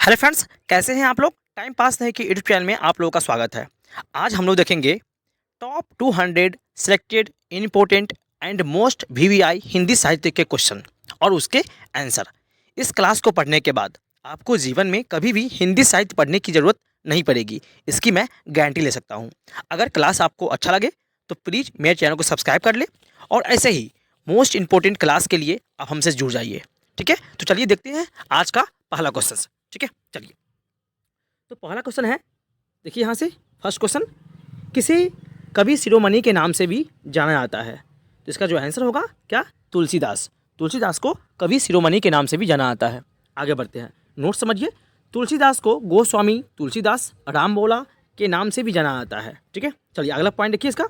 Hello friends, कैसे हैं आप लोग। टाइम पास नहीं कि यूट्यूब चैनल में आप लोगों का स्वागत है। आज हम लोग देखेंगे top 200 selected important and most VVI Hindi साहित्य के क्वेश्चन और उसके आंसर। इस क्लास को पढ़ने के बाद आपको जीवन में कभी भी हिंदी साहित्य पढ़ने की ज़रूरत नहीं पड़ेगी, इसकी मैं गारंटी ले सकता हूँ। अगर क्लास आपको अच्छा लगे तो प्लीज़ मेरे चैनल को सब्सक्राइब कर ले और ऐसे ही मोस्ट इंपॉर्टेंट क्लास के लिए आप हमसे जुड़ जाइए। ठीक है, तो चलिए देखते हैं आज का पहला क्वेश्चन। ठीक है, चलिए। तो पहला क्वेश्चन है, देखिए यहाँ से फर्स्ट क्वेश्चन, किसे कवि शिरोमणि के नाम से भी जाना जाता है। तो इसका जो आंसर होगा क्या, तुलसीदास। तुलसीदास को कवि शिरोमणि के नाम से भी जाना जाता है। आगे बढ़ते हैं, नोट समझिए। तुलसीदास को गोस्वामी तुलसीदास रामबोला के नाम से भी जाना जाता है। ठीक है, चलिए अगला पॉइंट देखिए इसका।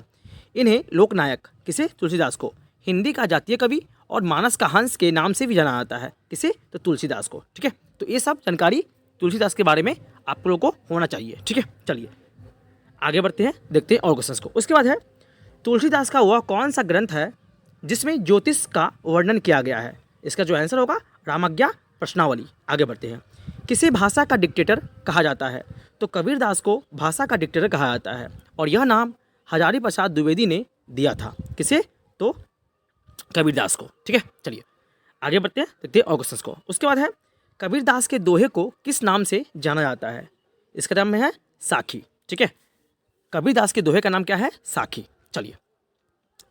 इन्हें लोकनायक, किसे, तुलसीदास को, हिंदी का जातीय कवि और मानस का हंस के नाम से भी जाना जाता है। किसे, तो तुलसीदास को। ठीक है, तो ये सब जानकारी तुलसीदास के बारे में आप लोगों को होना चाहिए। ठीक है, चलिए आगे बढ़ते हैं, देखते हैं और क्वेश्चंस को। उसके बाद है, तुलसीदास का वह कौन सा ग्रंथ है जिसमें ज्योतिष का वर्णन किया गया है। इसका जो आंसर होगा रामाज्ञा प्रश्नावली। आगे बढ़ते हैं, किसे भाषा का डिक्टेटर कहा जाता है। तो कबीरदास को भाषा का डिक्टेटर कहा जाता है और यह नाम हजारी प्रसाद द्विवेदी ने दिया था। किसे, तो कबीरदास को। ठीक है, चलिए आगे बढ़ते हैं, देखते हैं और क्वेश्चंस को। उसके बाद है, कबीरदास के दोहे को किस नाम से जाना जाता है। इसका नाम है साखी। ठीक है, कबीरदास के दोहे का नाम क्या है, साखी। चलिए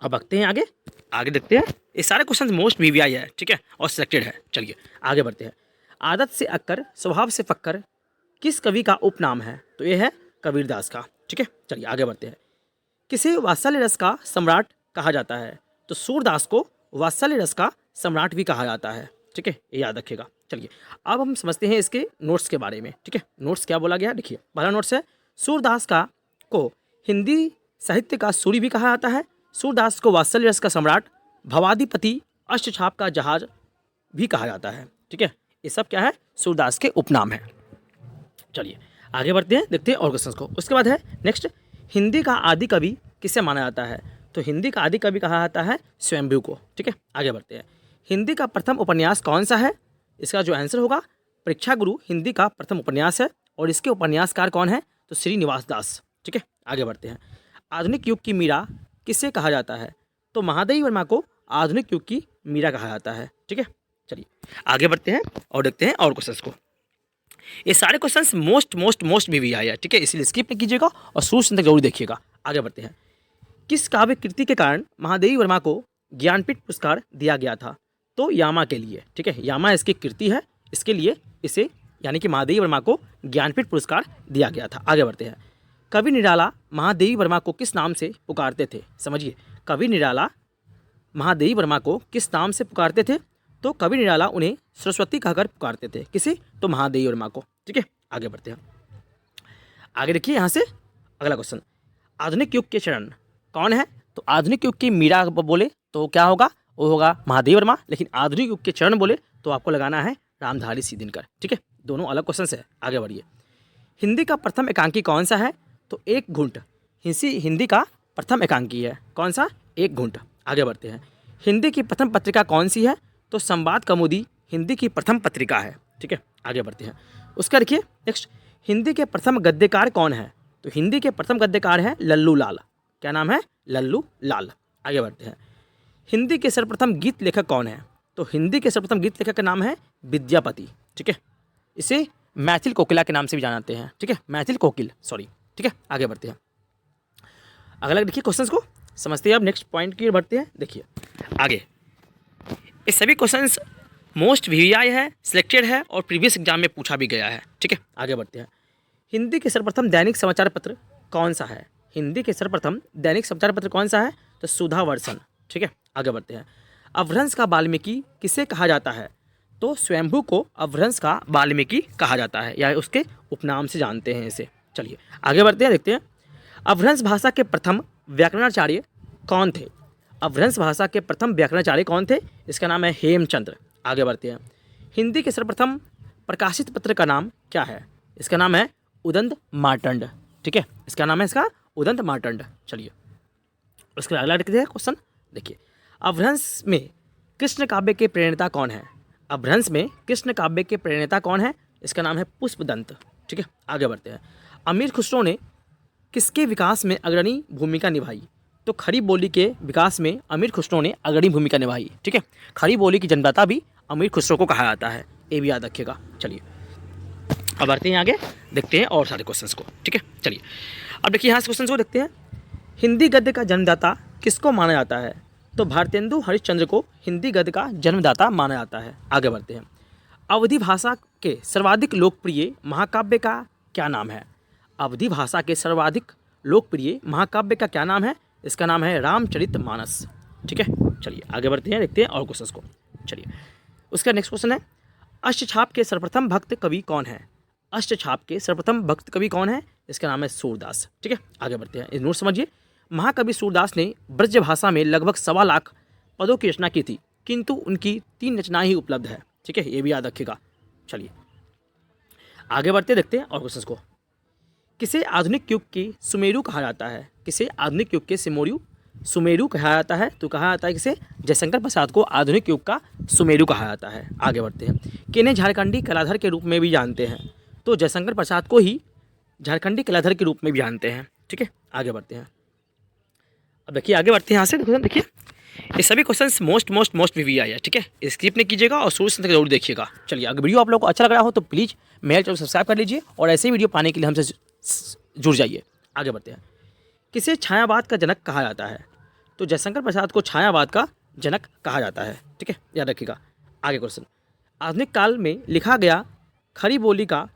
अब बढ़ते हैं आगे, आगे देखते हैं। ये सारे क्वेश्चन मोस्ट वीवीआई है, ठीक है, और सिलेक्टेड है। चलिए आगे बढ़ते हैं। आदत से अक्कर, स्वभाव से फक्कर किस कवि का उपनाम है। तो ये है कबीरदास का। ठीक है, चलिए आगे बढ़ते हैं। किसे वात्सल्य रस का सम्राट कहा जाता है। तो सूरदास को वात्सल्य रस का सम्राट भी कहा जाता है। ठीक है, ये याद रखिएगा। चलिए अब हम समझते हैं इसके नोट्स के बारे में। ठीक है, नोट्स क्या बोला गया, देखिए पहला नोट्स है, सूरदास का को हिंदी साहित्य का सूरी भी कहा जाता है। सूरदास को वात्सल्य रस का सम्राट, भवाधिपति, अष्टछाप का जहाज भी कहा जाता है। ठीक है, ये सब क्या है, सूरदास के उपनाम है। चलिए आगे बढ़ते हैं, देखते हैं और क्वेश्चंस को। उसके बाद है नेक्स्ट, हिंदी का आदि कवि किसे माना जाता है। तो हिंदी का आदि कवि कहा जाता है स्वयंभू को। ठीक है, आगे बढ़ते हैं। हिंदी का प्रथम उपन्यास कौन सा है। इसका जो आंसर होगा परीक्षा गुरु हिंदी का प्रथम उपन्यास है और इसके उपन्यासकार कौन है, तो श्रीनिवास दास। ठीक है, आगे बढ़ते हैं। आधुनिक युग की मीरा किसे कहा जाता है। तो महादेवी वर्मा को आधुनिक युग की मीरा कहा जाता है। ठीक है, चलिए आगे बढ़ते हैं और देखते हैं और क्वेश्चंस को। ये सारे क्वेश्चंस मोस्ट वीवीआई है। ठीक है, इसलिए स्किप नहीं कीजिएगा और शुरू से तक जरूर देखिएगा। आगे बढ़ते हैं। किस काव्य कृति के कारण महादेवी वर्मा को ज्ञानपीठ पुरस्कार दिया गया था। तो यामा के लिए। ठीक है, यामा इसकी कृति है, इसके लिए इसे यानी कि महादेवी वर्मा को ज्ञानपीठ पुरस्कार दिया गया था। आगे बढ़ते हैं। कवि निराला महादेवी वर्मा को किस नाम से पुकारते थे। समझिए, कवि निराला महादेवी वर्मा को किस नाम से पुकारते थे। तो कवि निराला उन्हें सरस्वती कहकर पुकारते थे। किसे, तो महादेवी वर्मा को। ठीक है, आगे बढ़ते हैं। आगे देखिए यहाँ से अगला क्वेश्चन, आधुनिक युग के चरण कौन है। तो आधुनिक युग की मीरा बोले तो क्या होगा, वो होगा महादेवी वर्मा, लेकिन आधुनिक युग के चरण बोले तो आपको लगाना है रामधारी सिद्धिनकर। ठीक है, दोनों अलग क्वेश्चन है। आगे बढ़िए। हिंदी का प्रथम एकांकी कौन सा है। तो एक घुंट हिंदी का प्रथम एकांकी है। कौन सा, एक घुंट। आगे बढ़ते हैं। हिंदी की प्रथम पत्रिका कौन सी है। तो संवाद कौमुदी हिंदी की प्रथम पत्रिका है। ठीक है, आगे बढ़ते हैं। उसका देखिए नेक्स्ट, हिंदी के प्रथम गद्यकार कौन है। तो हिंदी के प्रथम गद्यकार है लल्लू लाल। क्या नाम है, लल्लू लाल। आगे बढ़ते हैं। हिंदी के सर्वप्रथम गीत लेखक कौन है। तो हिंदी के सर्वप्रथम गीत लेखक का नाम है विद्यापति। ठीक है, इसे मैथिल कोकिला के नाम से भी जानाते हैं। ठीक है, मैथिल कोकिल, सॉरी। ठीक है, आगे बढ़ते हैं। अगला देखिए क्वेश्चंस को समझते हैं। अब नेक्स्ट पॉइंट की ओर बढ़ते हैं। देखिए आगे, ये सभी क्वेश्चंस मोस्ट वीवीआई है, सिलेक्टेड है और प्रीवियस एग्जाम में पूछा भी गया है। ठीक है, आगे बढ़ते हैं। हिंदी के सर्वप्रथम दैनिक समाचार पत्र कौन सा है। हिंदी के सर्वप्रथम दैनिक समाचार पत्र कौन सा है, तो सुधा वर्षन। ठीक है, आगे बढ़ते हैं। अपभ्रंश का वाल्मीकि किसे कहा जाता है। तो स्वयंभू को अपभ्रंश का वाल्मीकि कहा जाता है, या उसके उपनाम से जानते हैं इसे। चलिए आगे बढ़ते हैं, देखते हैं। अपभ्रंश भाषा के प्रथम व्याकरणाचार्य कौन थे। अपभ्रंश भाषा के प्रथम व्याकरणाचार्य कौन थे, इसका नाम है हेमचंद्र। आगे बढ़ते हैं। हिंदी के सर्वप्रथम प्रकाशित पत्र का नाम क्या है। इसका नाम है उदंत मार्तंड। ठीक है, इसका नाम है इसका उदंत मार्तंड। चलिए उसके अगला देखते हैं क्वेश्चन। देखिए, अपभ्रंश में कृष्ण काव्य के प्रणेता कौन है। अपभ्रंश में कृष्ण काव्य के प्रणेता कौन है, इसका नाम है पुष्पदंत। ठीक है, आगे बढ़ते हैं। अमीर खुसरो ने किसके विकास में अग्रणी भूमिका निभाई? तो खड़ी बोली के विकास में अमीर खुसरो ने अग्रणी भूमिका निभाई। ठीक है, खड़ी बोली की जन्मदाता भी अमीर खुसरो को कहा जाता है, ये भी याद रखिएगा। चलिए अब बढ़ते हैं आगे, देखते हैं और सारे क्वेश्चंस को। ठीक है, चलिए अब देखिए यहाँ से क्वेश्चन को देखते हैं। हिंदी गद्य का जन्मदाता किसको माना जाता है? तो भारतेंदु हरिश्चंद्र को हिंदी गद्य का जन्मदाता माना जाता है। आगे बढ़ते हैं। अवधी भाषा के सर्वाधिक लोकप्रिय महाकाव्य का क्या नाम है? अवधी भाषा के सर्वाधिक लोकप्रिय महाकाव्य का क्या नाम है? इसका नाम है रामचरितमानस। ठीक है, चलिए आगे बढ़ते हैं, देखते हैं और क्वेश्चंस को। चलिए उसका नेक्स्ट क्वेश्चन है, अष्टछाप के सर्वप्रथम भक्त कवि कौन है? अष्टछाप के सर्वप्रथम भक्त कवि कौन है? इसका नाम है सूरदास। ठीक है, आगे बढ़ते हैं, इस नोट समझिए। महाकवि सूरदास ने ब्रज भाषा में लगभग 1.25 लाख पदों की रचना की थी, किंतु उनकी 3 रचनाएं ही उपलब्ध है। ठीक है, ये भी याद रखिएगा। चलिए आगे बढ़ते देखते हैं और क्वेश्चन को। किसे आधुनिक युग की सुमेरु कहा जाता है? किसे आधुनिक युग के सुमेरु कहा जाता है? तो कहा जाता है किसे? जयशंकर प्रसाद को आधुनिक युग का सुमेरु कहा जाता है। आगे बढ़ते हैं। किन्हें झारखंडी कलाधर के रूप में भी जानते हैं? तो जयशंकर प्रसाद को ही झारखंडी कलाधर के रूप में भी जानते हैं। ठीक है, आगे बढ़ते हैं। अब देखिए आगे बढ़ते हैं यहाँ से। देखिए ये सभी क्वेश्चंस मोस्ट वीवीआई है। ठीक है, स्किप नहीं कीजिएगा और शुरू से तक जरूर देखिएगा। चलिए अगर वीडियो आप लोग को अच्छा लग रहा हो तो प्लीज़ मेरे चैनल सब्सक्राइब कर लीजिए और ऐसे ही वीडियो पाने के लिए हमसे जुड़ जाइए। आगे बढ़ते हैं। किसे छायावाद का जनक कहा जाता है? तो जयशंकर प्रसाद को छायावाद का जनक कहा जाता है। ठीक है, याद रखिएगा। आगे क्वेश्चन, आधुनिक काल में लिखा गया खड़ी बोली का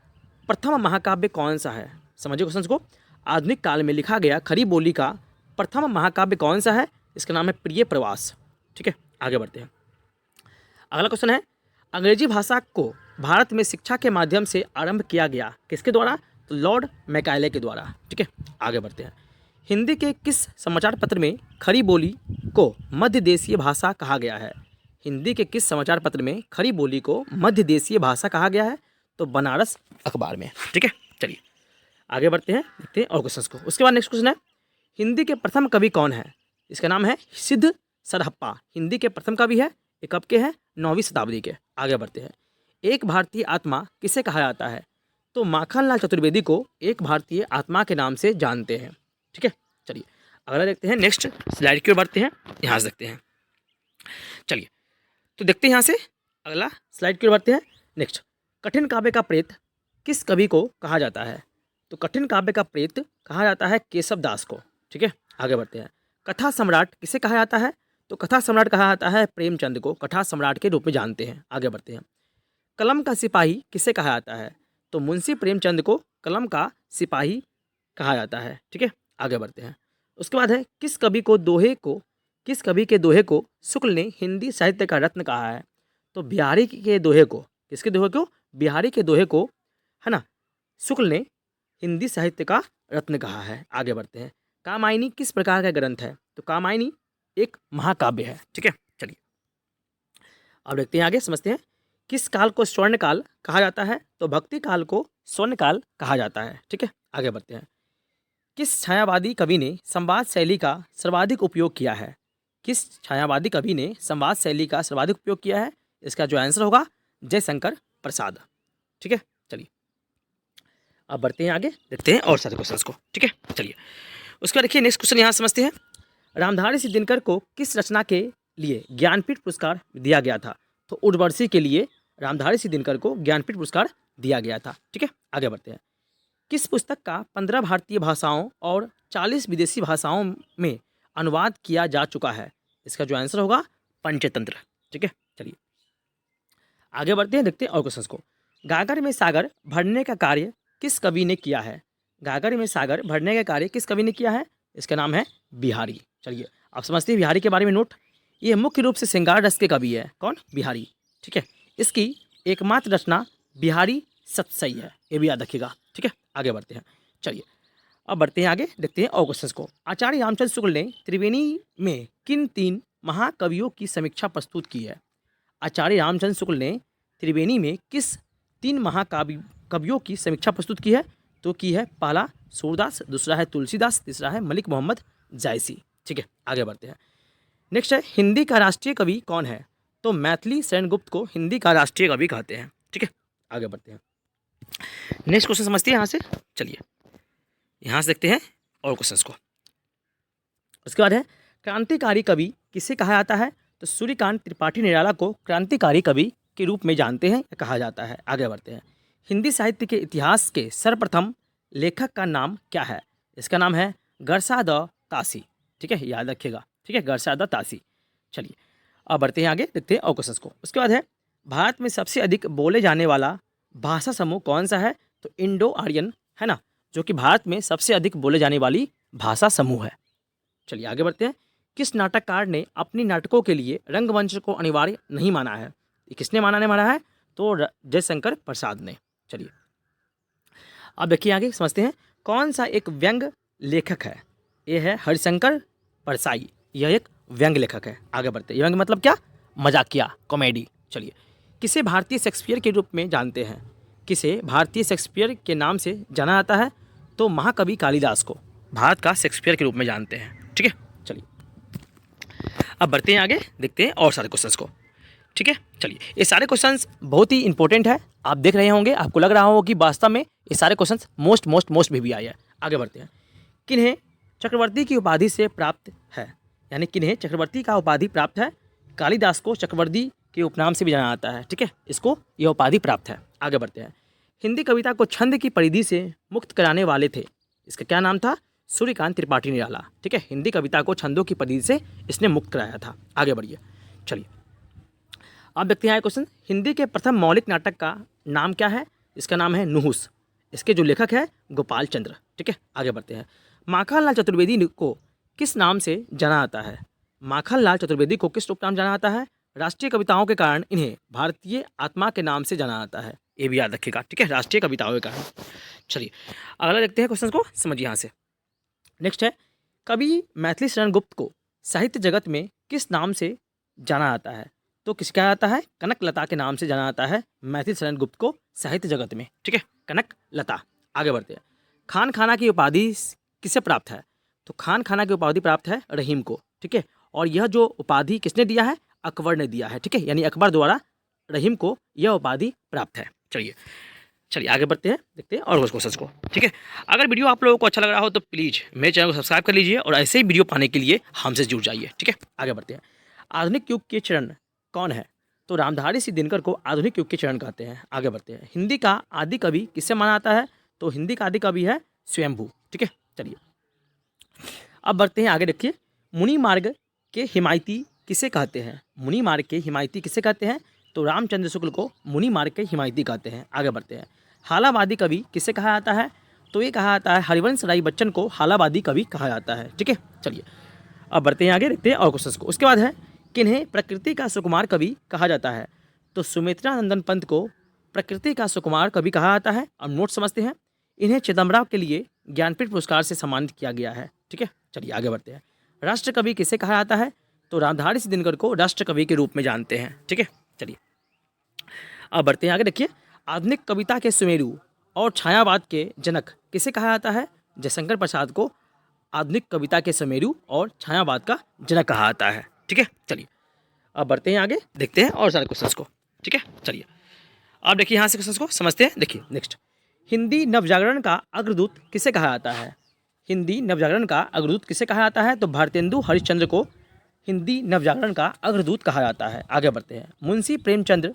प्रथम महाकाव्य कौन सा है? समझिए क्वेश्चन को। आधुनिक काल में लिखा गया खड़ी बोली का प्रथम महाकाव्य कौन सा है? इसका नाम है प्रिय प्रवास। ठीक है, आगे बढ़ते हैं। अगला क्वेश्चन है, अंग्रेजी भाषा को भारत में शिक्षा के माध्यम से आरंभ किया गया किसके द्वारा? तो लॉर्ड मैकाले के द्वारा। ठीक है, आगे बढ़ते हैं। हिंदी के किस समाचार पत्र में खड़ी बोली को मध्य देशीय भाषा कहा गया है? हिंदी के किस समाचार पत्र में खड़ी बोली को मध्य देशीय भाषा कहा गया है? तो बनारस अखबार में। ठीक है, चलिए आगे बढ़ते हैं, देखते हैं और क्वेश्चंस को। उसके बाद नेक्स्ट क्वेश्चन है, हिंदी के प्रथम कवि कौन है? इसका नाम है सिद्ध सरहप्पा। हिंदी के प्रथम कवि है, ये कब के हैं? 9वीं शताब्दी के। आगे बढ़ते हैं। एक भारतीय आत्मा किसे कहा जाता है? तो माखनलाल चतुर्वेदी को एक भारतीय आत्मा के नाम से जानते हैं। ठीक है, चलिए अगला देखते हैं। नेक्स्ट स्लाइड की ओर बढ़ते हैं, यहाँ से देखते हैं। चलिए तो देखते हैं यहाँ से अगला स्लाइड की ओर बढ़ते हैं। नेक्स्ट, कठिन काव्य का प्रेत किस कवि को कहा जाता है? तो कठिन काव्य का प्रेत कहा जाता है केशव दास को। ठीक है, आगे बढ़ते हैं। कथा सम्राट किसे कहा जाता है? तो कथा सम्राट कहा जाता है प्रेमचंद को, कथा सम्राट के रूप में जानते हैं। आगे बढ़ते हैं। कलम का सिपाही किसे कहा जाता है? तो मुंशी प्रेमचंद को कलम का सिपाही कहा जाता है। ठीक है, आगे बढ़ते हैं। उसके बाद है, किस कवि के दोहे को शुक्ल ने हिंदी साहित्य का रत्न कहा है? तो बिहारी के दोहे को, किसके दोहे को? बिहारी के दोहे को, है ना, शुक्ल ने हिंदी साहित्य का रत्न कहा है। आगे बढ़ते हैं। कामायनी किस प्रकार का ग्रंथ है? तो कामायनी एक महाकाव्य है। ठीक है, चलिए अब देखते हैं आगे, समझते हैं। किस काल को स्वर्ण काल कहा जाता है? तो भक्ति काल को स्वर्ण काल कहा जाता है। ठीक है, आगे बढ़ते हैं। किस छायावादी कवि ने संवाद शैली का सर्वाधिक उपयोग किया है? किस छायावादी कवि ने संवाद शैली का सर्वाधिक उपयोग किया है? इसका जो आंसर होगा जयशंकर प्रसाद। ठीक है, चलिए अब बढ़ते हैं आगे, देखते हैं और सारे क्वेश्चंस को। ठीक है, चलिए उसका देखिए नेक्स्ट क्वेश्चन यहाँ समझते हैं। रामधारी सिंह दिनकर को किस रचना के लिए ज्ञानपीठ पुरस्कार दिया गया था? तो उर्वशी के लिए रामधारी सिंह दिनकर को ज्ञानपीठ पुरस्कार दिया गया था। ठीक है, आगे बढ़ते हैं। किस पुस्तक का 15 भारतीय भाषाओं और 40 विदेशी भाषाओं में अनुवाद किया जा चुका है? इसका जो आंसर होगा पंचतंत्र। ठीक है, चलिए आगे बढ़ते हैं, देखते हैं और क्वेश्चंस को। गागर में सागर भरने का कार्य किस कवि ने किया है? गागर में सागर भरने का कार्य किस कवि ने किया है? इसका नाम है बिहारी। चलिए आप समझते हैं बिहारी के बारे में नोट। ये मुख्य रूप से श्रृंगार रस के कवि है। कौन? बिहारी। ठीक है, इसकी एकमात्र रचना बिहारी सतसई है, ये भी याद रखिएगा। ठीक है, आगे बढ़ते हैं। चलिए अब बढ़ते हैं आगे, देखते हैं और क्वेश्चंस को। आचार्य रामचंद्र शुक्ल ने त्रिवेणी में किन 3 महाकवियों की समीक्षा प्रस्तुत की है? आचार्य रामचंद्र शुक्ल ने त्रिवेणी में किस 3 महाकवियों की समीक्षा प्रस्तुत की है? तो की है पहला सूरदास, दूसरा है तुलसीदास, तीसरा है मलिक मोहम्मद जायसी। ठीक है, आगे बढ़ते हैं। नेक्स्ट है, हिंदी का राष्ट्रीय कवि कौन है? तो मैथिली शरण गुप्त को हिंदी का राष्ट्रीय कवि कहते हैं। ठीक है, आगे बढ़ते हैं। नेक्स्ट क्वेश्चन समझते हैं यहाँ से। चलिए यहाँ से देखते हैं और क्वेश्चंस को। उसके बाद है क्रांतिकारी कवि किसे कहा जाता है? तो सूर्यकांत त्रिपाठी निराला को क्रांतिकारी कवि के रूप में जानते हैं या कहा जाता है। आगे बढ़ते हैं। हिंदी साहित्य के इतिहास के सर्वप्रथम लेखक का नाम क्या है? इसका नाम है गरसाद तासी। ठीक है, याद रखिएगा। ठीक है, गरसाद तासी। चलिए अब बढ़ते हैं आगे, देखते हैं और क्वेश्चंस को। उसके बाद है भारत में सबसे अधिक बोले जाने वाला भाषा समूह कौन सा है? तो इंडो आर्यन है ना, जो कि भारत में सबसे अधिक बोले जाने वाली भाषा समूह है। चलिए आगे बढ़ते हैं। किस नाटककार ने अपनी नाटकों के लिए रंगमंच को अनिवार्य नहीं माना है? ये किसने माना है? तो जयशंकर प्रसाद ने। चलिए अब देखिए आगे समझते हैं कौन सा एक व्यंग लेखक है। ये है हरिशंकर परसाई, यह एक व्यंग लेखक है। आगे बढ़ते हैं। व्यंग मतलब क्या? मजाकिया, कॉमेडी। चलिए किसे भारतीय शेक्सपियर के रूप में जानते हैं? किसे भारतीय शेक्सपियर के नाम से जाना जाता है? तो महाकवि कालिदास को भारत का शेक्सपियर के रूप में जानते हैं। ठीक है, चलिए अब बढ़ते हैं आगे, देखते हैं और सारे क्वेश्चंस को। ठीक है, चलिए ये सारे क्वेश्चंस बहुत ही इंपॉर्टेंट है। आप देख रहे होंगे, आपको लग रहा होगा कि वास्तव में ये सारे क्वेश्चंस मोस्ट भी आई है। आगे बढ़ते हैं। किन्हें चक्रवर्ती की उपाधि से प्राप्त है? यानी किन्हें चक्रवर्ती का उपाधि प्राप्त है? कालिदास को चक्रवर्ती के उपनाम से भी जाना जाता है। ठीक है, इसको यह उपाधि प्राप्त है। आगे बढ़ते हैं। हिंदी कविता को छंद की परिधि से मुक्त कराने वाले थे, इसका क्या नाम था? सूर्यकांत त्रिपाठी निराला। ठीक है, हिंदी कविता को छंदों की परिधि से इसने मुक्त कराया था। आगे बढ़िए। चलिए अब देखते हैं क्वेश्चन। हिंदी के प्रथम मौलिक नाटक का नाम क्या है? इसका नाम है नुहुस। इसके जो लेखक है गोपाल चंद्र। ठीक है, आगे बढ़ते हैं। माखनलाल चतुर्वेदी को किस नाम से जाना जाता है? माखनलाल चतुर्वेदी को किस उपनाम जाना जाता है? राष्ट्रीय कविताओं के कारण इन्हें भारतीय आत्मा के नाम से जाना जाता है। ये भी याद रखिएगा। ठीक है, राष्ट्रीय कविताओं के कारण। चलिए अगला देखते हैं क्वेश्चन को, समझिए यहाँ से। नेक्स्ट है कवि मैथिली शरण गुप्त को साहित्य जगत में किस नाम से जाना जाता है? तो किस क्या आता है? कनक लता के नाम से जाना जाता है मैथिली शरण गुप्त को साहित्य जगत में। ठीक है, कनक लता। आगे बढ़ते हैं। खान खाना की उपाधि किसे प्राप्त है? तो खान खाना की उपाधि प्राप्त है रहीम को। ठीक है, और यह जो उपाधि किसने दिया है? अकबर ने दिया है। ठीक है, यानी अकबर द्वारा रहीम को यह उपाधि प्राप्त है। चलिए आगे बढ़ते हैं, देखते हैं और कुछ क्वेश्चंस को। ठीक है, अगर वीडियो आप लोगों को अच्छा लग रहा हो तो प्लीज़ मेरे चैनल को सब्सक्राइब कर लीजिए और ऐसे ही वीडियो पाने के लिए हमसे जुड़ जाइए। ठीक है, आगे बढ़ते हैं। आधुनिक युग के चरण कौन है? तो रामधारी सिंह दिनकर को आधुनिक युग के चरण कहते हैं। आगे बढ़ते हैं। हिंदी का आदि कवि किससे माना जाता है? तो हिंदी का आदि कवि है स्वयंभू। ठीक है, चलिए अब बढ़ते हैं आगे। देखिए मुनि मार्ग के हिमायती किसे कहते हैं? मुनि मार्ग के हिमायती किसे कहते हैं? तो रामचंद्र शुक्ल को मुनि मार्ग के हिमायती कहते हैं। आगे बढ़ते हैं। हालावादी कवि किसे कहा जाता है? तो ये कहा जाता है हरिवंश राय बच्चन को हालावादी कवि कहा जाता है। ठीक है, चलिए अब बढ़ते हैं आगे, देखते हैं और क्वेश्चंस को। उसके बाद है किन्हें प्रकृति का सुकुमार कवि कहा जाता है? तो सुमित्रा नंदन पंत को प्रकृति का सुकुमार कवि कहा जाता है। अब नोट समझते हैं। इन्हें चिदम्बरा के लिए ज्ञानपीठ पुरस्कार से सम्मानित किया गया है। ठीक है, चलिए आगे बढ़ते हैं। राष्ट्र कवि किसे कहा जाता है? तो रामधारी सिंह दिनकर को राष्ट्र कवि के रूप में जानते हैं। ठीक है, चलिए अब बढ़ते हैं आगे। देखिए आधुनिक कविता के सुमेरु और छायावाद के जनक किसे कहा जाता है? जयशंकर प्रसाद को आधुनिक कविता के सुमेरु और छायावाद का जनक कहा जाता है। ठीक है, चलिए अब बढ़ते हैं आगे, देखते हैं और सारे क्वेश्चंस को। ठीक है, चलिए अब देखिए यहाँ से क्वेश्चंस को समझते हैं। देखिए नेक्स्ट, हिंदी नवजागरण का अग्रदूत किसे कहा जाता है? हिंदी नवजागरण का अग्रदूत किसे कहा जाता है? तो भारतेंदु हरिश्चंद्र को हिंदी नवजागरण का अग्रदूत कहा जाता है। आगे बढ़ते हैं। मुंशी प्रेमचंद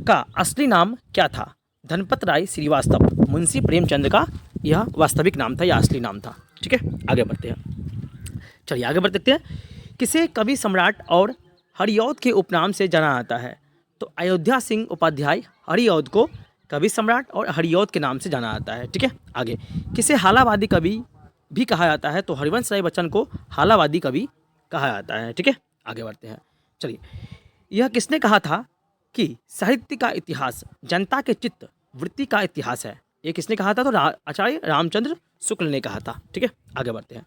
का असली नाम क्या था? धनपत राय श्रीवास्तव। मुंशी प्रेमचंद का यह वास्तविक नाम था या असली नाम था। ठीक है, आगे बढ़ते हैं। चलिए आगे बढ़ सकते हैं। किसे कवि सम्राट और हरिऔध के उपनाम से जाना जाता है? तो अयोध्या सिंह उपाध्याय हरिऔध को कवि सम्राट और हरिऔध के नाम से जाना जाता है। ठीक है, आगे किसे हालावादी कवि भी कहा जाता है? तो हरिवंश राय बच्चन को हालावादी कवि कहा जाता है। ठीक है, आगे बढ़ते हैं। चलिए यह किसने कहा था कि साहित्य का इतिहास जनता के चित्त वृत्ति का इतिहास है? ये किसने कहा था? तो आचार्य रामचंद्र शुक्ल ने कहा था। ठीक है, आगे बढ़ते हैं।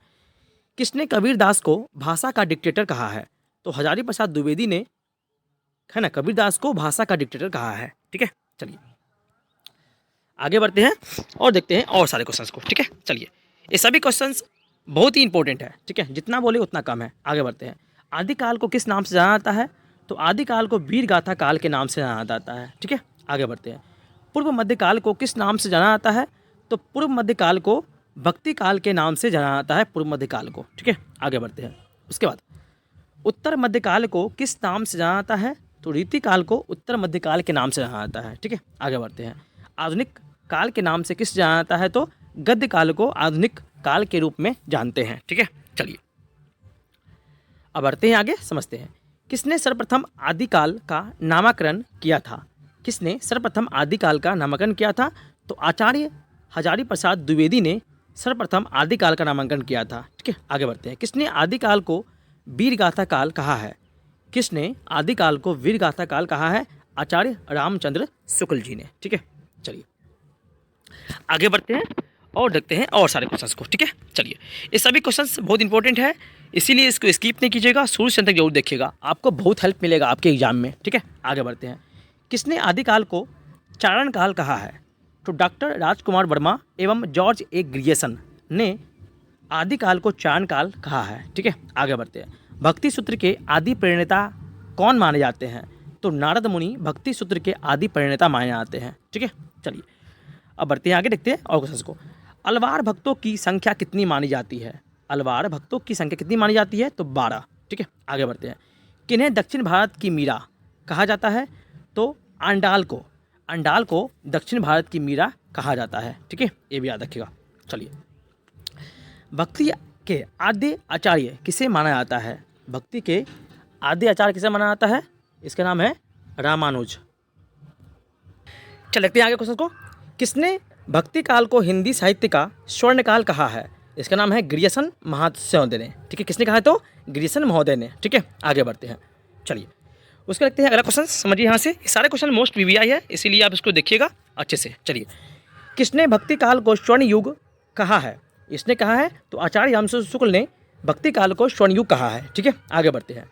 किसने कबीरदास को भाषा का डिक्टेटर कहा है? तो हजारी प्रसाद द्विवेदी ने है ना कबीरदास को भाषा का डिक्टेटर कहा है। ठीक है, चलिए आगे बढ़ते हैं और देखते हैं और सारे क्वेश्चंस को। ठीक है, चलिए ये सभी क्वेश्चंस बहुत ही इंपॉर्टेंट है। ठीक है, जितना बोले उतना कम है। आगे बढ़ते हैं। आदिकाल को किस नाम से जाना जाता है? तो आदिकाल को वीर गाथा काल के नाम से जाना जाता है। ठीक है, आगे बढ़ते हैं। पूर्व मध्यकाल को किस नाम से जाना जाता है? तो पूर्व मध्यकाल को भक्ति काल के नाम से जाना जाता है, पूर्व मध्यकाल को। ठीक है, आगे बढ़ते हैं। उसके बाद उत्तर मध्यकाल को किस नाम से जाना जाता है? तो रीतिकाल को उत्तर मध्यकाल के नाम से जाना जाता है। ठीक है, आगे बढ़ते हैं। आधुनिक काल के नाम से किस जाना जाता है? तो गद्य काल को आधुनिक काल के रूप में जानते हैं। ठीक है, चलिए अब बढ़ते हैं आगे, समझते हैं। किसने सर्वप्रथम आदिकाल का नामकरण किया था? किसने सर्वप्रथम आदिकाल का नामकरण किया था? तो आचार्य हजारी प्रसाद द्विवेदी ने सर्वप्रथम आदिकाल का नामांकन किया था। ठीक है, आगे बढ़ते हैं। किसने आदिकाल को वीरगाथा काल कहा है? किसने आदिकाल को वीरगाथा काल कहा है? आचार्य रामचंद्र शुक्ल जी ने। ठीक है, चलिए आगे बढ़ते हैं और देखते हैं और सारे क्वेश्चंस को। ठीक है, चलिए ये सभी क्वेश्चंस बहुत इंपॉर्टेंट है, इसीलिए इसको स्किप नहीं कीजिएगा, शुरू से अंत तक जरूर देखिएगा, आपको बहुत हेल्प मिलेगा आपके एग्जाम में। ठीक है, आगे बढ़ते हैं। किसने आदिकाल को चारण काल कहा है? तो डॉक्टर राजकुमार वर्मा एवं जॉर्ज ए ग्रियर्सन ने आदिकाल को चारण काल कहा है। ठीक है, आगे बढ़ते हैं। भक्ति सूत्र के आदि प्रणेता कौन माने जाते हैं? तो नारद मुनि भक्ति सूत्र के आदि प्रणेता माने जाते हैं। ठीक है, चलिए अब बढ़ते हैं आगे, देखते हैं और क्वेश्चन को। अलवार भक्तों की संख्या कितनी मानी जाती है? अलवार भक्तों की संख्या कितनी मानी जाती है? तो 12। ठीक है, आगे बढ़ते हैं। किन्हें दक्षिण भारत की मीरा कहा जाता है? तो अंडाल को दक्षिण भारत की मीरा कहा जाता है। ठीक है, ये भी याद रखिएगा। चलिए भक्ति के आद्य आचार्य किसे माना जाता है? भक्ति के आद्य आचार्य किसे माना जाता है? इसका नाम है रामानुज। चल देखते हैं आगे क्वेश्चन को। किसने भक्ति काल को हिंदी साहित्य का स्वर्ण काल कहा है? इसका नाम है ग्रियर्सन महोदय ने। ठीक है, किसने कहा है? तो ग्रियर्सन महोदय ने। ठीक है, आगे बढ़ते हैं। चलिए उसके देखते हैं अगला क्वेश्चन, समझिए यहाँ से। ये सारे क्वेश्चन मोस्ट वीवीआई है, इसीलिए आप इसको देखिएगा अच्छे से। चलिए किसने भक्ति काल को स्वर्ण युग कहा है? इसने कहा है तो आचार्य रामचंद्र शुक्ल ने भक्ति काल को स्वर्ण युग कहा है। ठीक है, आगे बढ़ते हैं।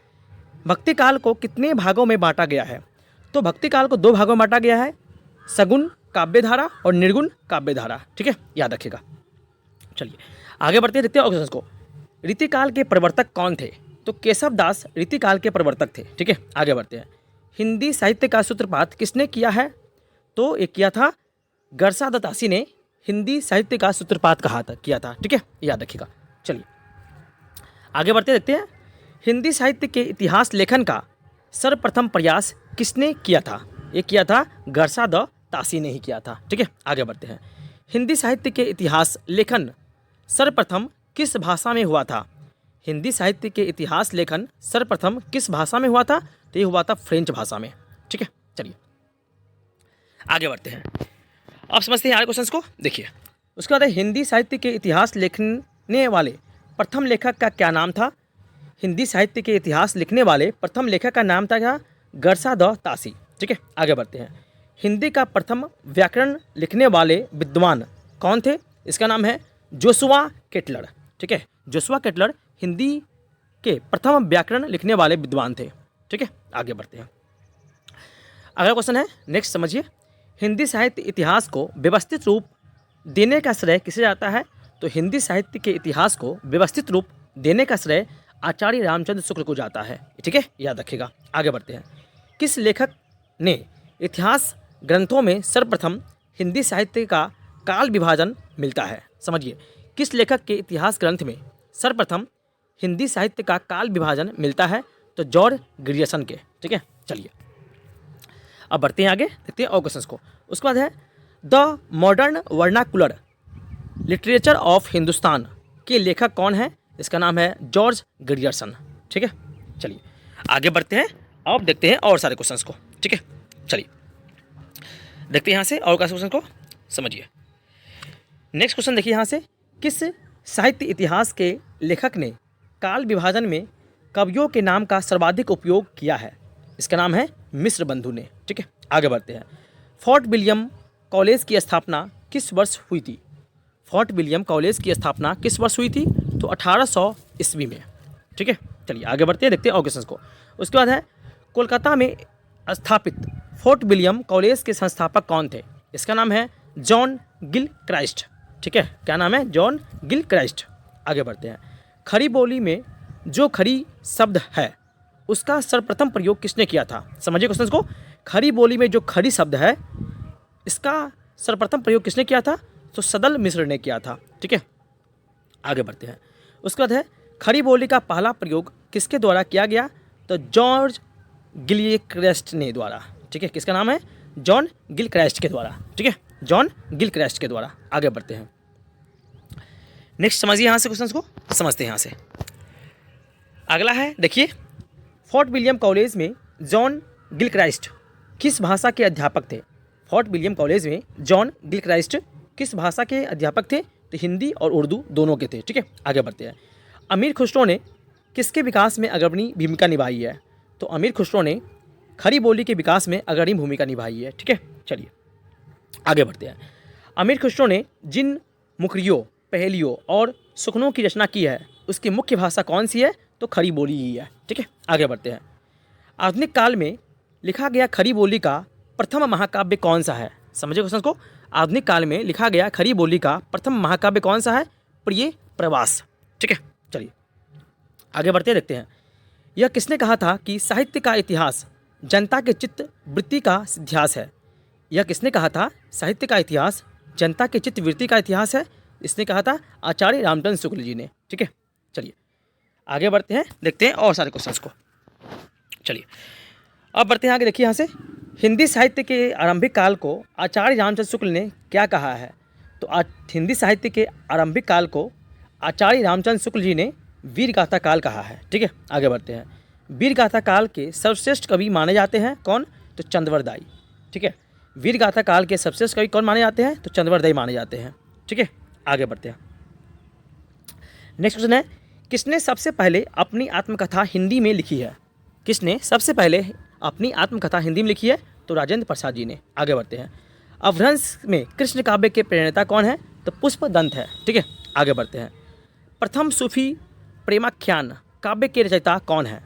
भक्ति काल को कितने भागों में बांटा गया है? तो भक्ति काल को 2 भागों में बांटा गया है, सगुण काव्यधारा और निर्गुण काव्यधारा। ठीक है, याद रखिएगा। चलिए आगे बढ़ते हैं, देखते हैं क्वेश्चन को। रीतिकाल के प्रवर्तक कौन थे? तो केशव दास रीतिकाल के प्रवर्तक थे। ठीक है, आगे बढ़ते हैं। हिंदी साहित्य का सूत्रपात किसने किया है? तो एक किया था गरसा दत्तासी ने हिंदी साहित्य का सूत्रपात किया था। ठीक है, याद रखिएगा। चलिए आगे बढ़ते देखते हैं। हिंदी साहित्य के इतिहास लेखन का सर्वप्रथम प्रयास किसने किया था? ये किया था गरसा दत्तासी ने ही किया था। ठीक है, आगे बढ़ते हैं। हिंदी साहित्य के इतिहास लेखन सर्वप्रथम किस भाषा में हुआ था? हिंदी साहित्य के इतिहास लेखन सर्वप्रथम किस भाषा में हुआ था? तो ये हुआ था फ्रेंच भाषा में। ठीक है, चलिए आगे बढ़ते हैं। अब समझते हैं आगे क्वेश्चंस को। देखिए उसके बाद है हिंदी साहित्य के इतिहास लिखने वाले प्रथम लेखक का क्या नाम था? हिंदी साहित्य के इतिहास लिखने वाले प्रथम लेखक का नाम था क्या? गरसा दत्तासी। ठीक है, आगे बढ़ते हैं। हिंदी का प्रथम व्याकरण लिखने वाले विद्वान कौन थे? इसका नाम है जोशुआ केटलर। ठीक है, जोशुआ केटलर हिंदी के प्रथम व्याकरण लिखने वाले विद्वान थे। ठीक है, आगे बढ़ते हैं। अगला क्वेश्चन है, नेक्स्ट समझिए। हिंदी साहित्य इतिहास को व्यवस्थित रूप देने का श्रेय किसे जाता है? तो हिंदी साहित्य के इतिहास को व्यवस्थित रूप देने का श्रेय आचार्य रामचंद्र शुक्ल को जाता है। ठीक है, याद रखिएगा। आगे बढ़ते हैं। किस लेखक ने इतिहास ग्रंथों में सर्वप्रथम हिंदी साहित्य का काल विभाजन मिलता है? समझिए, किस लेखक के इतिहास ग्रंथ में सर्वप्रथम हिंदी साहित्य का काल विभाजन मिलता है? तो जॉर्ज ग्रियर्सन के। ठीक है, चलिए अब बढ़ते हैं आगे, देखते हैं और क्वेश्चंस को। उसके बाद है the modern vernacular literature of Hindustan के लेखक कौन है? इसका नाम है जॉर्ज ग्रियर्सन। ठीक है, चलिए आगे बढ़ते हैं। अब देखते हैं और सारे क्वेश्चंस को। ठीक है, चलिए देखते हैं यहाँ से और क्वेश्चन को समझिए। नेक्स्ट क्वेश्चन देखिए यहाँ से। किस साहित्य इतिहास के लेखक ने काल विभाजन में कवियों के नाम का सर्वाधिक उपयोग किया है? इसका नाम है मिश्र बंधु ने। ठीक है, आगे बढ़ते हैं। फोर्ट विलियम कॉलेज की स्थापना किस वर्ष हुई थी? फोर्ट विलियम कॉलेज की स्थापना किस वर्ष हुई थी? तो 1800 ईस्वी में। ठीक है, चलिए आगे बढ़ते हैं, देखते हैं और क्वेश्चन को। उसके बाद है कोलकाता में स्थापित फोर्ट विलियम कॉलेज के संस्थापक कौन थे? इसका नाम है जॉन गिलक्राइस्ट। ठीक है, क्या नाम है? John Gilchrist. आगे बढ़ते हैं। खड़ी बोली में जो खड़ी शब्द है उसका सर्वप्रथम प्रयोग किसने किया था? समझिए क्वेश्चन को। खड़ी बोली में जो खड़ी शब्द है इसका सर्वप्रथम प्रयोग किसने किया था? तो सदल मिश्र ने किया था। ठीक है, आगे बढ़ते हैं। उसके बाद है खड़ी बोली का पहला प्रयोग किसके द्वारा किया गया? तो जॉर्ज गिलक्रास्ट ने द्वारा। ठीक है, किसका नाम है? जॉन गिलक्रास्ट के द्वारा। ठीक है, जॉन गिलक्रास्ट के द्वारा। आगे बढ़ते हैं। नेक्स्ट समझिए यहाँ से क्वेश्चन को, समझते हैं यहाँ से। अगला है देखिए, फोर्ट विलियम कॉलेज में जॉन गिलक्रास्ट किस भाषा के अध्यापक थे? फोर्ट विलियम कॉलेज में जॉन गिलक्रास्ट किस भाषा के अध्यापक थे? तो हिंदी और उर्दू दोनों के थे। ठीक है, आगे बढ़ते हैं। अमीर खुसरो ने किसके विकास में अग्रणी भूमिका निभाई है? तो अमीर खुसरो ने खड़ी बोली के विकास में अग्रणी भूमिका निभाई है। ठीक है, चलिए आगे बढ़ते हैं। अमीर खुसरो ने जिन मुखरियों, पहेलियों और सुखनों की रचना की है उसकी मुख्य भाषा कौन सी है? तो खड़ी बोली ही है। ठीक है, आगे बढ़ते हैं। आधुनिक काल में लिखा गया खड़ी बोली का प्रथम महाकाव्य कौन सा है? समझिए क्वेश्चन को। आधुनिक काल में लिखा गया खड़ी बोली का प्रथम महाकाव्य कौन सा है? प्रिय प्रवास। ठीक है, चलिए आगे बढ़ते देखते हैं। यह किसने कहा था कि साहित्य का इतिहास जनता के चित्त वृत्ति का इतिहास है? यह किसने कहा था? साहित्य का इतिहास जनता के चित्त वृत्ति का इतिहास है। इसने कहा था आचार्य रामचंद्र शुक्ल जी ने। ठीक है, चलिए आगे बढ़ते हैं, देखते हैं और सारे क्वेश्चंस को। चलिए अब बढ़ते हैं आगे। देखिए यहाँ से, हिंदी साहित्य के आरंभिक काल को आचार्य रामचंद्र शुक्ल ने क्या कहा है? तो हिंदी साहित्य के आरंभिक काल को आचार्य रामचंद्र शुक्ल जी ने वीर गाथा काल कहा है। ठीक है, आगे बढ़ते हैं। वीर गाथा काल के सर्वश्रेष्ठ कवि माने जाते हैं कौन? तो चंद्रवरदाई। ठीक है, वीर गाथा काल के सर्वश्रेष्ठ कवि कौन माने जाते हैं? तो चंद्रवरदाई माने जाते हैं। ठीक है, आगे बढ़ते हैं। नेक्स्ट क्वेश्चन है, किसने सबसे पहले अपनी आत्मकथा हिंदी में लिखी है? किसने सबसे पहले अपनी आत्मकथा हिंदी में लिखी है? तो राजेंद्र प्रसाद जी ने। आगे बढ़ते हैं। अपभ्रंश में कृष्ण काव्य के प्रणेता कौन है? तो पुष्पदंत है। ठीक है, आगे बढ़ते हैं। प्रथम सूफी प्रेमाख्यान काव्य के रचयिता कौन है?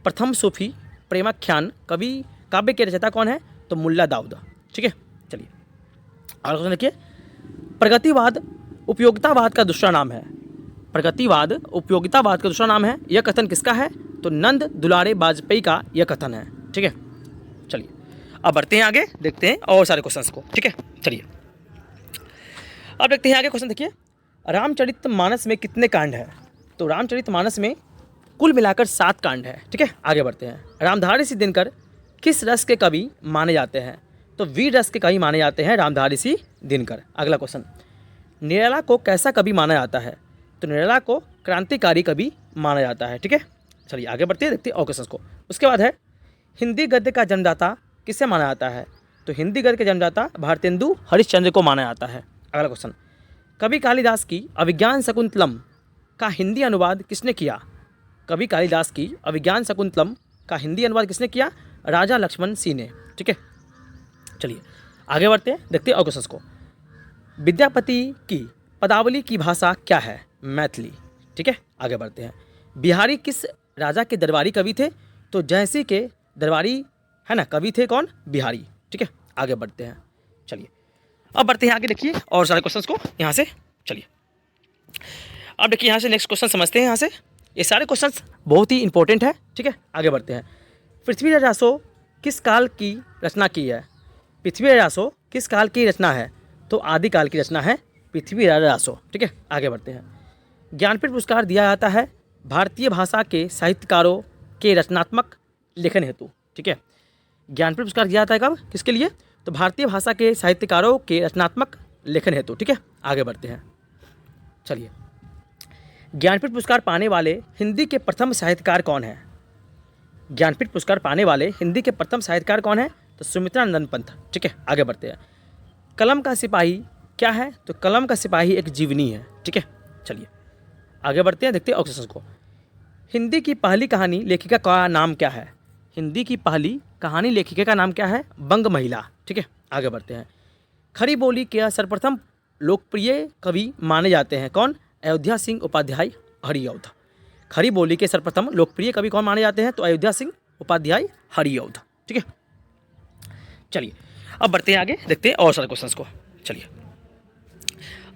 प्रथम सूफी प्रेमाख्यान कवि काव्य के रचयिता कौन है? तो मुल्ला दाऊद। ठीक है, चलिए और क्वेश्चन देखिए। प्रगतिवाद उपयोगितावाद का दूसरा नाम है? प्रगतिवाद उपयोगितावाद का दूसरा नाम है, यह कथन किसका है? तो नंद दुलारे वाजपेयी का यह कथन है। ठीक है, चलिए अब बढ़ते हैं आगे, देखते हैं और सारे क्वेश्चंस को। ठीक है, चलिए अब देखते हैं आगे क्वेश्चन। देखिए, रामचरितमानस में कितने कांड हैं? तो रामचरितमानस में कुल मिलाकर 7 कांड है। ठीक है, आगे बढ़ते हैं। रामधारी सिंह दिनकर किस रस के कवि माने जाते हैं? तो वीर रस के कवि माने जाते हैं रामधारी सिंह दिनकर। अगला क्वेश्चन, निराला को कैसा कवि माना जाता है? तो निराला को क्रांतिकारी कवि माना जाता है। ठीक है, चलिए आगे बढ़ते हैं, देखते हैं और क्वेश्चन को। उसके बाद है, हिंदी गद्य का जन्मदाता किसे माना जाता है? तो हिंदी गद्य के जन्मदाता भारतेंदु हरिश्चंद्र को माना जाता है। अगला क्वेश्चन, कवि कालिदास की अभिज्ञान शकुंतलम का हिंदी अनुवाद किसने किया? कवि कालिदास की अभिज्ञान शकुंतलम का हिंदी अनुवाद किसने किया? राजा लक्ष्मण सिंह ने। ठीक है, चलिए आगे बढ़ते हैं, देखते हैं और क्वेश्चन को। विद्यापति की पदावली की भाषा क्या है? मैथिली। ठीक है, आगे बढ़ते हैं। बिहारी किस राजा के दरबारी कवि थे? तो जयसिंह के दरबारी है ना कवि थे कौन? बिहारी। ठीक है, आगे बढ़ते हैं, चलिए अब बढ़ते हैं आगे, देखिए और सारे क्वेश्चंस को यहाँ से। चलिए अब देखिए यहाँ से नेक्स्ट क्वेश्चन समझते हैं। यहाँ से ये सारे क्वेश्चंस बहुत ही इंपॉर्टेंट है। ठीक है, आगे बढ़ते हैं। पृथ्वीराज रासो किस काल की रचना की है? पृथ्वीराज रासो किस काल की रचना है? तो आदिकाल की रचना है पृथ्वीराज रासो। ठीक है, आगे बढ़ते हैं। ज्ञानपीठ पुरस्कार दिया जाता है भारतीय भाषा के साहित्यकारों के रचनात्मक लेखन हेतु। ठीक है, ज्ञानपीठ पुरस्कार दिया जाता है कब, किसके लिए? तो भारतीय भाषा के साहित्यकारों के रचनात्मक लेखन हेतु। ठीक है, आगे बढ़ते हैं, चलिए। ज्ञानपीठ पुरस्कार पाने वाले हिंदी के प्रथम साहित्यकार कौन है? ज्ञानपीठ पुरस्कार पाने वाले हिंदी के प्रथम साहित्यकार कौन है? तो सुमित्रा नंदन पंत। ठीक है, आगे बढ़ते हैं। कलम का सिपाही क्या है? तो कलम का सिपाही एक जीवनी है। ठीक है, चलिए आगे बढ़ते हैं, देखते हैं ऑक्सेशन को। हिंदी की पहली कहानी लेखिका का नाम क्या है? हिंदी की पहली कहानी लेखिका का नाम क्या है? बंग महिला। ठीक है, आगे बढ़ते हैं। खड़ी बोली के सर्वप्रथम लोकप्रिय कवि माने जाते हैं कौन? अयोध्या सिंह उपाध्याय हरिऔध। खड़ी बोली के सर्वप्रथम लोकप्रिय कवि कौन माने जाते हैं? तो अयोध्या सिंह उपाध्याय हरिऔध। ठीक है, चलिए अब बढ़ते हैं आगे, देखते हैं और सारे क्वेश्चंस को। चलिए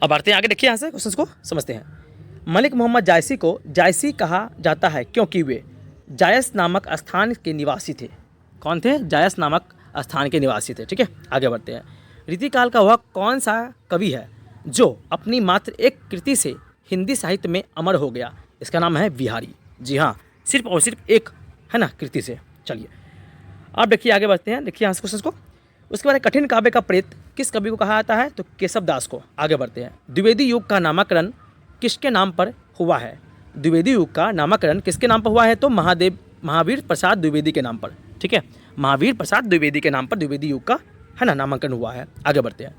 अब बढ़ते हैं आगे, देखिए यहाँ से क्वेश्चंस को समझते हैं। मलिक मोहम्मद जायसी को जायसी कहा जाता है क्योंकि वे जायस नामक स्थान के निवासी थे। कौन थे? जायस नामक स्थान के निवासी थे। ठीक है, आगे बढ़ते हैं। रीतिकाल का वह कौन सा कवि है जो अपनी मात्र एक कृति से हिंदी साहित्य में अमर हो गया? इसका नाम है बिहारी। जी हाँ, सिर्फ और सिर्फ एक है ना कृति से। चलिए अब देखिए आगे बढ़ते हैं, देखिए यहाँ क्वेश्चन को। उसके बाद कठिन काव्य का प्रेत किस कवि को कहा जाता है? तो केशव दास को। आगे बढ़ते हैं, द्विवेदी युग का नामकरण किसके नाम पर हुआ है? द्विवेदी युग का नामकरण किसके नाम पर हुआ है? तो महावीर प्रसाद द्विवेदी के नाम पर। ठीक है, महावीर प्रसाद द्विवेदी के नाम पर द्विवेदी युग का है ना नामांकन हुआ है। आगे बढ़ते हैं,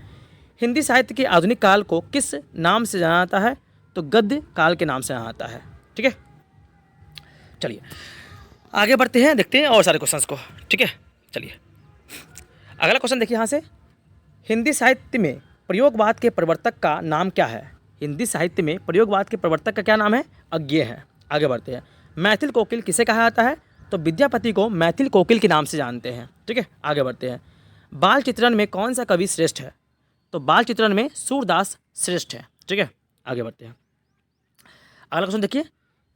हिंदी साहित्य के आधुनिक काल को किस नाम से जाना जाता है? तो गद्य काल के नाम से जाना जाता है। ठीक है, चलिए आगे बढ़ते हैं, देखते हैं और सारे क्वेश्चंस को। ठीक है, चलिए अगला क्वेश्चन देखिए यहाँ से, हिंदी साहित्य में प्रयोगवाद के प्रवर्तक का नाम क्या है? हिंदी साहित्य में प्रयोगवाद के प्रवर्तक का क्या नाम है? अज्ञेय है। आगे बढ़ते हैं, मैथिल कोकिल किसे कहा जाता है? तो विद्यापति को मैथिल कोकिल के नाम से जानते हैं। ठीक है, आगे बढ़ते हैं, बाल चित्रण में कौन सा कवि श्रेष्ठ है? तो बाल चित्रण में सूरदास श्रेष्ठ है। ठीक है, आगे बढ़ते हैं, अगला क्वेश्चन देखिए,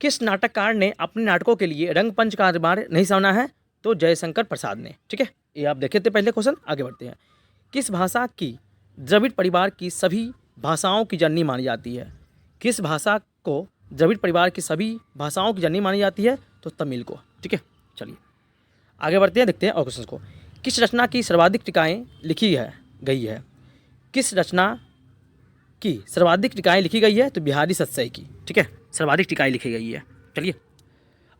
किस नाटककार ने अपने नाटकों के लिए रंगमंच का निर्माण नहीं सामना है? तो जयशंकर प्रसाद ने। ठीक है, ये आप देखे थे पहले क्वेश्चन। आगे बढ़ते हैं, किस भाषा की द्रविड़ परिवार की सभी भाषाओं की जननी मानी जाती है? किस भाषा को द्रविड़ परिवार की सभी भाषाओं की जननी मानी जाती है? तो तमिल को। ठीक है, चलिए आगे बढ़ते हैं, देखते हैं और क्वेश्चन को। किस रचना की सर्वाधिक टीकाएँ लिखी गई है? किस रचना की सर्वाधिक टीकाएँ लिखी गई है? तो बिहारी सत्सई की। ठीक है, सर्वाधिक टीकाएँ लिखी गई है। चलिए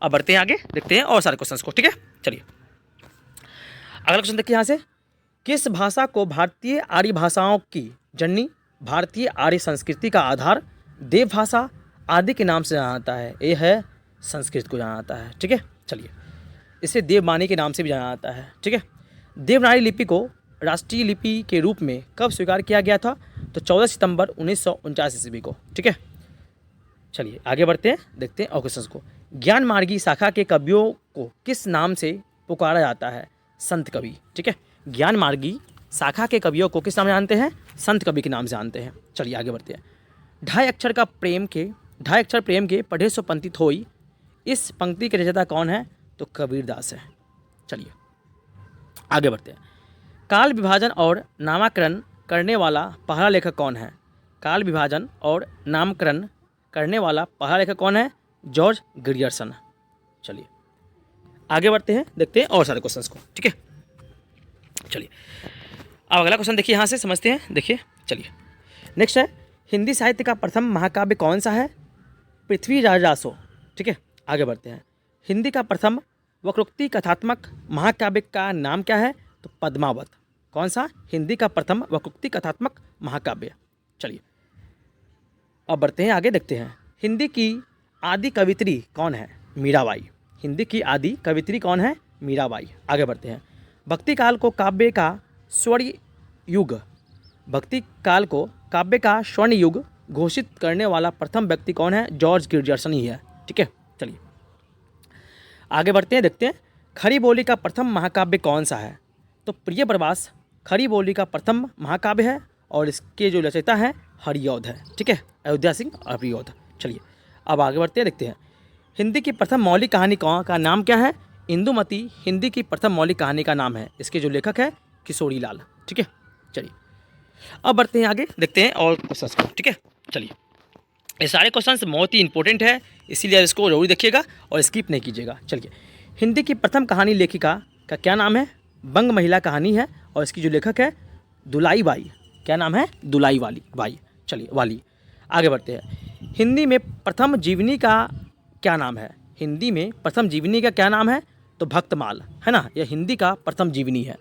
अब बढ़ते हैं आगे, देखते हैं और सारे क्वेश्चंस को। ठीक है, चलिए अगला क्वेश्चन देखिए यहाँ से, किस भाषा को भारतीय आर्य भाषाओं की जननी, भारतीय आर्य संस्कृति का आधार, देव भाषा आदि के नाम से जाना जाता है? ये है संस्कृत को जाना जाता है। ठीक है, चलिए इसे देववाणी के नाम से भी जाना जाता है। ठीक है, देवनागरी लिपि को राष्ट्रीय लिपि के रूप में कब स्वीकार किया गया था? तो 14 सितंबर 1949 ईस्वी को। ठीक है, चलिए आगे बढ़ते हैं, देखते हैं और क्वेश्चंस को। ज्ञान मार्गी शाखा के कवियों को किस नाम से पुकारा जाता है? संत कवि। ठीक है, ज्ञान मार्गी शाखा के कवियों को किस नाम से जानते हैं? संत कवि के नाम से जानते हैं। चलिए आगे बढ़ते हैं, ढाई अक्षर प्रेम के पढ़े सो पंक्ति थोई, इस पंक्ति के रचयिता कौन है? तो कबीरदास है। चलिए आगे बढ़ते हैं, काल विभाजन और नामकरण करने वाला पहला लेखक कौन है? काल विभाजन और नामकरण करने वाला पहला लेखक कौन है? George Grierson. चलिए आगे बढ़ते हैं, देखते हैं और सारे क्वेश्चंस को। ठीक है, चलिए अब अगला क्वेश्चन देखिए, यहाँ से समझते हैं। देखिए चलिए नेक्स्ट है, हिंदी साहित्य का प्रथम महाकाव्य कौन सा है? पृथ्वीराज रासो। ठीक है, आगे बढ़ते हैं, हिंदी का प्रथम वक्रोक्ति कथात्मक महाकाव्य का नाम क्या है? तो पद्मावत। कौन सा? हिंदी का प्रथम वक्रोक्ति कथात्मक महाकाव्य। चलिए अब बढ़ते हैं आगे, देखते हैं, हिंदी की आदि कवित्री कौन है? मीराबाई। हिंदी की आदि कवित्री कौन है? मीराबाई। आगे बढ़ते हैं, भक्ति काल को काव्य का स्वर्ण युग, भक्ति काल को काव्य का स्वर्ण युग घोषित करने वाला प्रथम व्यक्ति कौन है? जॉर्ज ग्रियर्सन ही है। ठीक है, चलिए आगे बढ़ते हैं, देखते हैं, खड़ी बोली का प्रथम महाकाव्य कौन सा है? तो प्रिय प्रवास खड़ी बोली का प्रथम महाकाव्य है और इसके जो रचयिता है हरिऔध है। ठीक है, अयोध्या सिंह हरिऔध। चलिए अब आगे बढ़ते हैं, देखते हैं, हिंदी की प्रथम मौलिक कहानी का नाम क्या है? इंदुमती हिंदी की प्रथम मौलिक कहानी का नाम है। इसके जो लेखक है किशोरी लाल। ठीक है, चलिए अब बढ़ते हैं आगे, देखते हैं और क्वेश्चंस को। ठीक है, चलिए ये सारे क्वेश्चंस बहुत ही इंपॉर्टेंट है, इसीलिए इसको जरूर देखिएगा और स्किप नहीं कीजिएगा। चलिए, हिंदी की प्रथम कहानी लेखिका का क्या नाम है? बंग महिला कहानी है और इसकी जो लेखक है दुलाई बाई। क्या नाम है? दुलाई वाली बाई। चलिए वाली। आगे बढ़ते हैं, हिंदी में प्रथम जीवनी का क्या नाम है? हिंदी में प्रथम जीवनी का क्या नाम है? तो भक्तमाल है ना, यह हिंदी का प्रथम जीवनी है।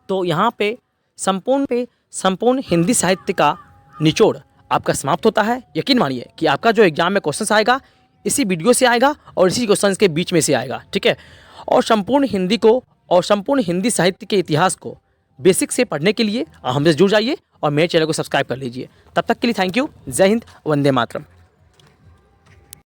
तो यहाँ पे संपूर्ण हिंदी साहित्य का निचोड़ आपका समाप्त होता है। यकीन मानिए कि आपका जो एग्जाम में क्वेश्चन आएगा इसी वीडियो से आएगा और इसी क्वेश्चन के बीच में से आएगा। ठीक है, और संपूर्ण हिंदी साहित्य के इतिहास को बेसिक से पढ़ने के लिए हमसे जुड़ जाइए और मेरे चैनल को सब्सक्राइब कर लीजिए। तब तक के लिए थैंक यू। जय हिंद, वंदे मातरम।